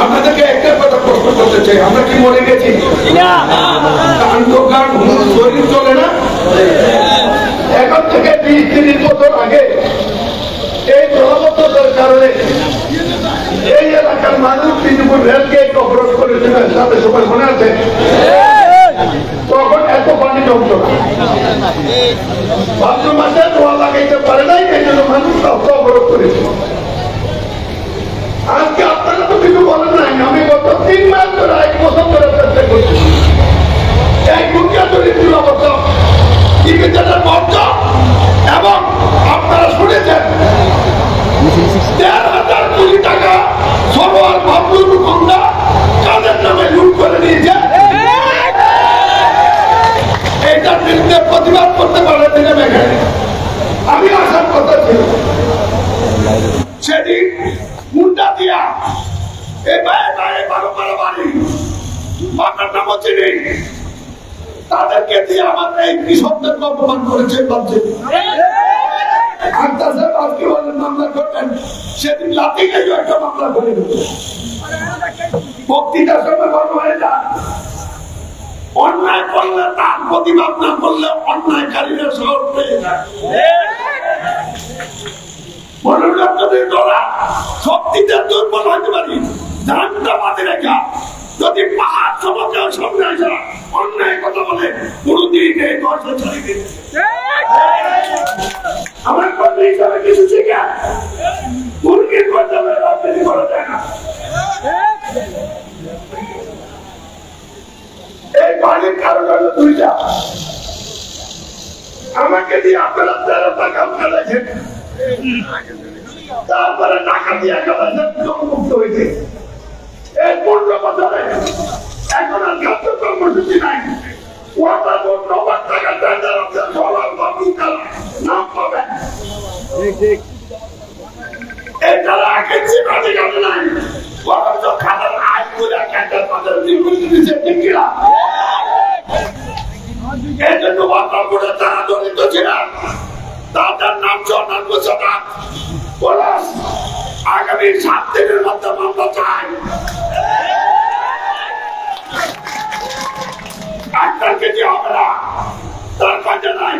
আপনাদেরকে একটা কথা প্রশ্ন করতে চাই, আমরা কি মরে গেছি? গান তো গান, শরীর চলে না। এখন থেকে 20-30 বছর আগে এই জলবদ্ধতার কারণে এই এলাকার মানুষ বিজুপুর রেলকে অবরোধ করেছিলেন, সাথে সবাই মনে আছে? তখন এত পানি জমত না, বাথরুম আছে, ধোয়া লাগাইতে পারে নাই, এই জন্য মানুষ রাস্তা অবরোধ করেছিল। আজকে আপনারা তো কিছু বলেন নাই। আমি গত 3 মাস ধরে 1 বছর ধরে চেষ্টা করছি এই দুর্গা চরিত্র অবস্থা চিকিৎসাটা বন্ধ, এবং আপনারা শুনেছেন 1,000 কোটি টাকা সরোয়ার বাবলুর গঙ্গা কাদের নামে লুট করে নিয়েছে। এইটার বিরুদ্ধে প্রতিবাদ করতে পারলে দিনে মেঘায় আমি আসার কথা ছিল। সেদিন মুন্ডা দিয়া এই বায়ে বায়ে 12 বাড়ি আপনার নাম হচ্ছে নেই, তাদেরকে দিয়ে আমাদের এই কৃষকদেরকে অপমান করেছে। মামলা করবেন, সেদিন লাঠি খেয়ে একটা মামলা করে বক্তৃতার সময় বন্ধ হয়ে যায়। অন্যায় করলে তার প্রতিবাদ না করলে অন্যায়কারীরা শহর পেয়ে যায়। শক্তিতে দুর্বল হতে পারি, ধানটা মাঝে রেখা যদি পাহাড় সমাজে সামনে আসা অন্যায় কথা বলে কোনদিন এই দর্শ ছাড়ি দিন। আমার কর্মী হিসাবে কিছু শিখা মুরগির কথা রাজনীতি করা যায় না। এই বাড়ির কারণ হলো 2টা। আমাকে দিয়ে আপনারা 13 টাকা ফেলেছেন, তারপরে টাকা দিয়ে মুক্ত হয়েছে। এই 15 বছরে এখন আর খাদ্য কর্মসূচি নাই। ওয়াটার বোর্ড 9 টাকা টেন্ডার আছে, সবার বাবুর কালা নাম পাবেন। এছাড়া আগে বাজে গেলে নাই, বরঞ্চ খাতার আয় করে ক্যান্টার বাজার দিচ্ছে ঠিকিরা। এই জন্য ওয়াটার বোর্ডে যারা জড়িত ছিলেন তাদের নাম জনার ঘোষণা পুলিশ আগামী 7 দিনের মধ্যে মামলা চাই। ডাক্তার কেজি হবে না, তার কাজে নাই।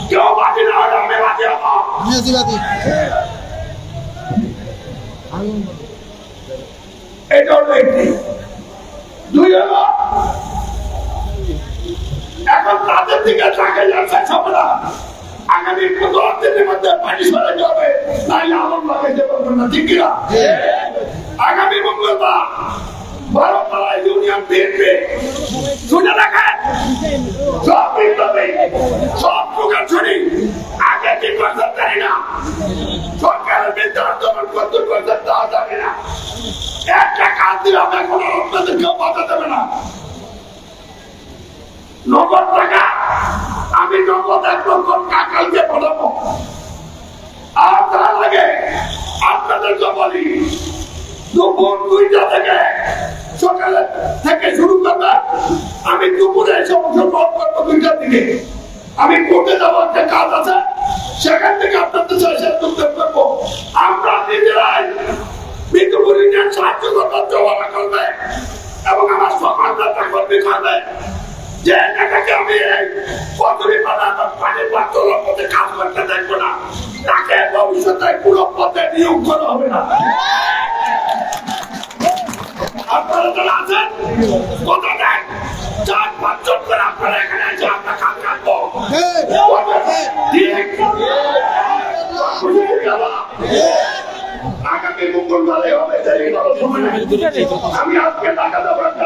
কেউ বাজি না হলে আমি বাজি হবো। এটা হলো একটি। 2 হলো এখন তাদের দিকে তাকে যাচ্ছে সবরা আগামী 15 দিনের মধ্যে পানি সরাতে হবে, নাইলে আমার লাগাইতে পারবেন না, ঠিক কিনা? আগামী মঙ্গলবার 12 ইউনিয়ন বিএনপি শুনে রাখেন, সব বিপ্লবী সব প্রকার শুনি আগে কি করতে জানি না, সরকারের বিরুদ্ধে আন্দোলন করতে করতে তা জানি না। একটা কাজ দিলে আমি এখন আপনাদের কেউ বাধা দেবে না। নগদ টাকা আমি নগদ 1 লক্ষ কাকালকে পাঠাবো। আর তার আগে আপনাদেরকে বলি, দুপুর 2টা থেকে সকালে থেকে শুরু করবে। আমি দুপুরে এসে অংশগ্রহণ করবো 2টার দিকে। আমি কোর্টে যাবো, একটা কাজ আছে, সেখান থেকে আপনাদের সাথে যোগদান করবো। আমরা নিজেরাই বিজুপুর ইউনিয়ন সাহায্য করবার জমানা করবে এবং আমার সমাজটা কর্মী করবে। যে এটাকে আমি পথরি পাড়া পানির পাত্রের মধ্যে কাজ করতে দেখবো না, তাকে ভবিষ্যতে পুরো পথে নিয়োগ করা হবে না। আপনারা যারা আছেন কথা দেন, 4-5 জন করে আপনারা এখানে এসে আমরা কাজ কাটবো। আগামী মঙ্গলবারে হবে, আমি আজকে টাকা দেবো একটা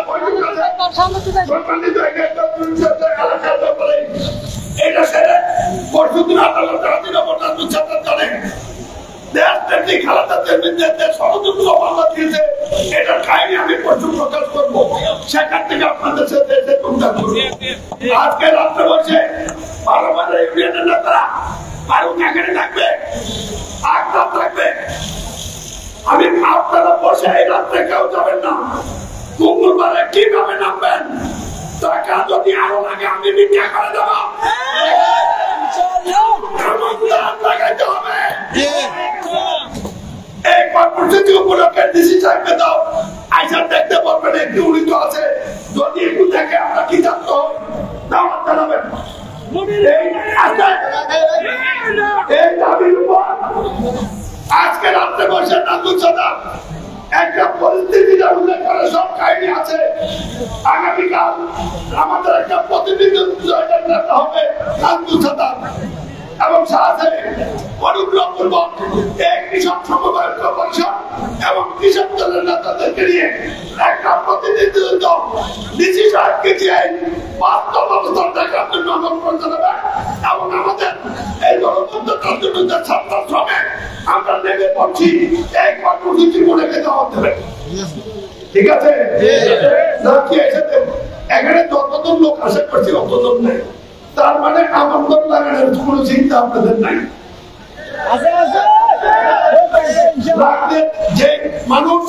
এটা সেরে পরশুদিন আদালত জানে দেশ খেলাতে ষড়যন্ত্র মামলা দিয়েছে, এটার কাহিনী আমি পরশু প্রকাশ করবো। সেখান থেকে আপনাদের সাথে এসে যোগদান করবো। আজকে রাত্রে বসে 12 ইউনিয়নের নেতারা আরো এখানে থাকবে, 8 রাত থাকবে। আমি আপনারা বসে এই রাত্রে কেউ যাবেন না। মঙ্গলবারে কিভাবে নামবেন, টাকা যদি আরো লাগে আমি ভিক্ষা করে দেবো। লাগাইতে হবে। এই কর্মসূচি দেখে আমরা কি জানতো দাওয়াত জানাবেন এই দাবির উপর আজকে রাত্রে বসে নান্দু সাদা একটা পরিস্থিতির উল্লেখ করে সব কাহিনী আছে। আগামীকাল আমাদের একটা প্রতিনিধিত্ব হবে নান্দু সাদা এবং সাথে অনুগ্রহপূর্বক এই কৃষক সমবায় পরিষদ এবং কৃষক দলের নেতাদেরকে নিয়ে একটা প্রতিনিধিত্ব ডিসি সাহেবকে দিয়ে বাস্তব অবস্থান দেখার জন্য আমন্ত্রণ জানাবেন এবং আমাদের এই গণতন্ত্র কার্যকর্তার ছাত্র শ্রমে আমরা নেমে পড়ছি এই কর্মসূচি করে দেওয়া দেবে। ঠিক আছে, এখানে যতজন লোক আশা করছি অতজন নেই, তার মানে আমন্ত্রণ লাগানোর কোন চিন্তা আপনাদের নাই। যে মানুষ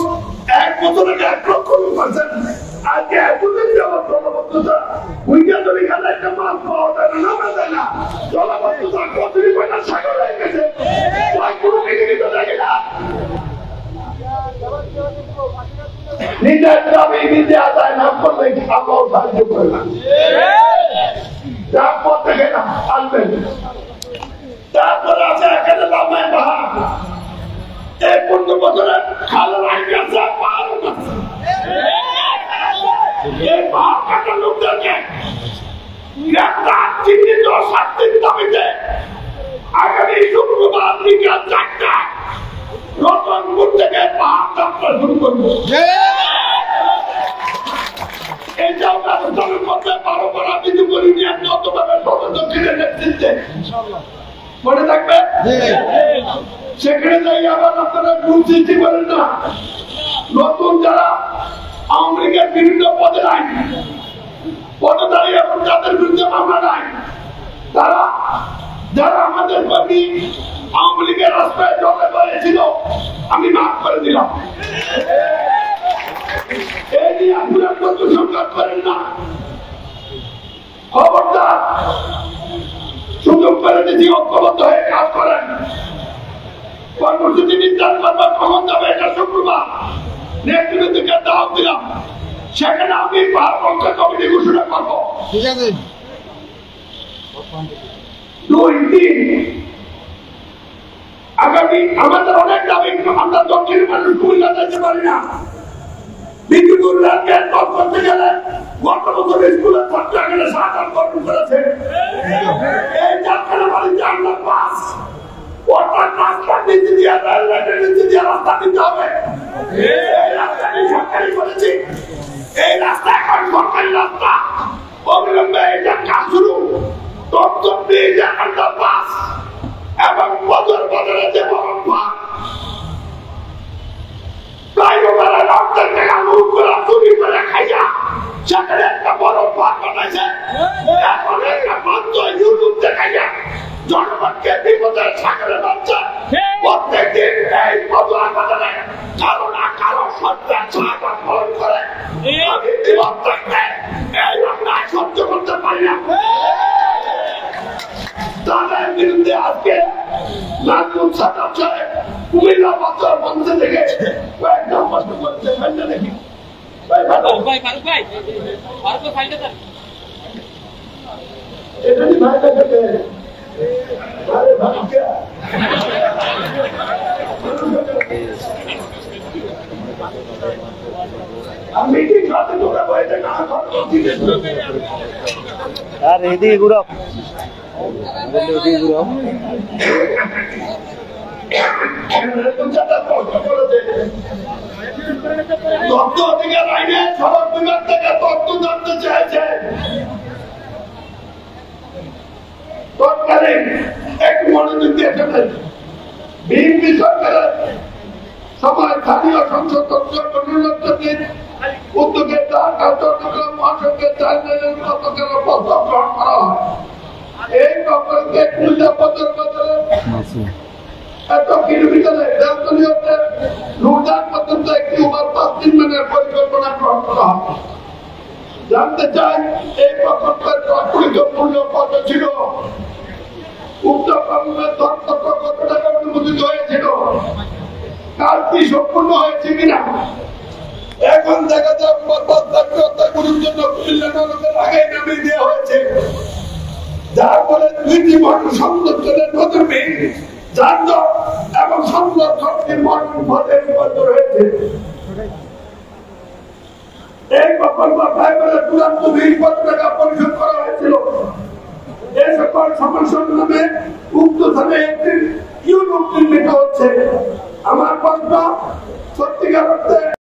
1 বছরে 1 লক্ষ লোক আছেন, আজকে এতদিন যাওয়ার জলবদ্ধতা উইটা যদি খেলা একটা মাছ পাওয়া যায় না, নামা যায় না, জলবদ্ধতা কতদিন পয়সা সাগর হয়ে গেছে, কোনো কিছু দেখে না। নিজের দাবি নিজে আদায় না করলে আল্লাহ সাহায্য করে না। থেকে না আনবেন। তারপরে আছে এখানে লামায় বাহা এই 15 বছরে খালের আইন আছে, পাহাড় আছে। এই পাহাড় কাটা লোকদেরকে চিহ্নিত শাস্তির দাবিতে আগামী শুক্রবার বিকাল 4টায় রতনপুর থেকে পাহাড় যাত্রা শুরু করবো। এইটাও ব্যবস্থার মধ্যে 12 করা বিধু করি নিয়ে যতভাবে দক্ষিণের নেতৃত্বে মনে থাকবে। সেখানে যাই আবার আপনারা ভুল সৃষ্টি করেন না। নতুন যারা আওয়ামী লীগের বিভিন্ন পদে নাই, পদধারী এবং যাদের বিরুদ্ধে মামলা নাই, তারা যারা আমাদের কর্মী আওয়ামী লীগের রাস্তায় জলে পড়েছিল, আমি মাফ করে দিলাম। এই নিয়ে আপনারা কত সংঘাত করেন না। খবরদার, সুযোগ করে দিচ্ছি, ঐক্যবদ্ধ হয়ে কাজ করেন। কর্মসূচি নির্ধারণ করবার কখন যাবে এটা শুক্রবার নেতৃত্বকে দাওয়াত দিলাম। সেখানে আমি পাহাড় কমিটি ঘোষণা করবো। ঠিক আছে, 2-3 আগামী আমাদের অনেক দাবি, আমরা দক্ষিণের মানুষ কুমিল্লা যেতে পারি না। বিদ্যুৎ রাজ্যের পথ করতে গেলে গত বছর স্কুলের ছাত্র এখানে সাধারণ গঠন করেছে। এই যাত্রা বাড়িতে আমরা পাস ওটা রাস্তা নিচে দিয়ে রেল লাইনের নিচে দিয়ে রাস্তা দিতে হবে। এই রাস্তাটি সরকারি করেছি, এই রাস্তা এখন সরকারি রাস্তা। অবিলম্বে এটা কাজ শুরু। দপ্তর দিয়ে একটা পাস এবং বদর বদরে যে বড় পাস ফ্লাইওভারের রাস্তার টাকা লুট করে চুরি করে খাইয়া সেখানে একটা বড় পার্ক বানাইছে। এখন একটা মাত্র ইউটিউব দেখাইয়া জনগণকে বিপদের সাগরে নামছে। প্রত্যেকদিন এই বদলা বাজারে কারো না কারো সরকার সাহায্য ফোন করে। আমি বিপদ থাকতে এই আমরা সহ্য করতে পারি না। তাদের বিরুদ্ধে আজকে নাজমুল সাহেব কুমিল্লা বছর বন্ধ থেকে কয়েকটা কষ্ট করতে ফেলতে দেখি। আর এদিকে ঘুরো, তথ্য অধিকার আইনে সড়ক বিভাগ থেকে তথ্য জানতে চাইছে। তৎকালীন এক মনোযোগ দিয়ে শোনেন, বিএনপি সরকারের সময় স্থানীয় সংসদ দিন উদ্যোগে চট্টগ্রাম মহাসড়কের 4 লেনের পতাকার প্রস্তাব গ্রহণ করা হয়। এই প্রকল্পে কুমিল্লা বদর বাজারে এত কিলোমিটারে দেওতলিয়াতে রুদান পর্যন্ত একটি ওভারপাস নির্মাণের পরিকল্পনা গ্রহণ করা হয়। জানতে চাই এই প্রকল্পের পরিকল্পনা কত ছিল, উক্ত প্রকল্পের তথ্য কত টাকা অনুমোদিত হয়েছিল, কাজটি সম্পূর্ণ হয়েছে কিনা এখন দেখা যায় গুরুর জন্য লোকের আগে নামিয়ে দেওয়া হয়েছে, যার ফলে 2টি মঠন সংরক্ষণের প্রথমে যানজট এবং সংরক্ষণের মঠন পথে রূপান্তর হয়েছে। এই প্রকল্প ফাইবারের চূড়ান্ত 20 কোটি টাকা পরিশোধ করা হয়েছিল। এই সকল সমস্যার নামে উক্ত স্থানে একটি ইউনিট নির্মিত হচ্ছে। আমার প্রশ্ন, সত্যিকার অর্থে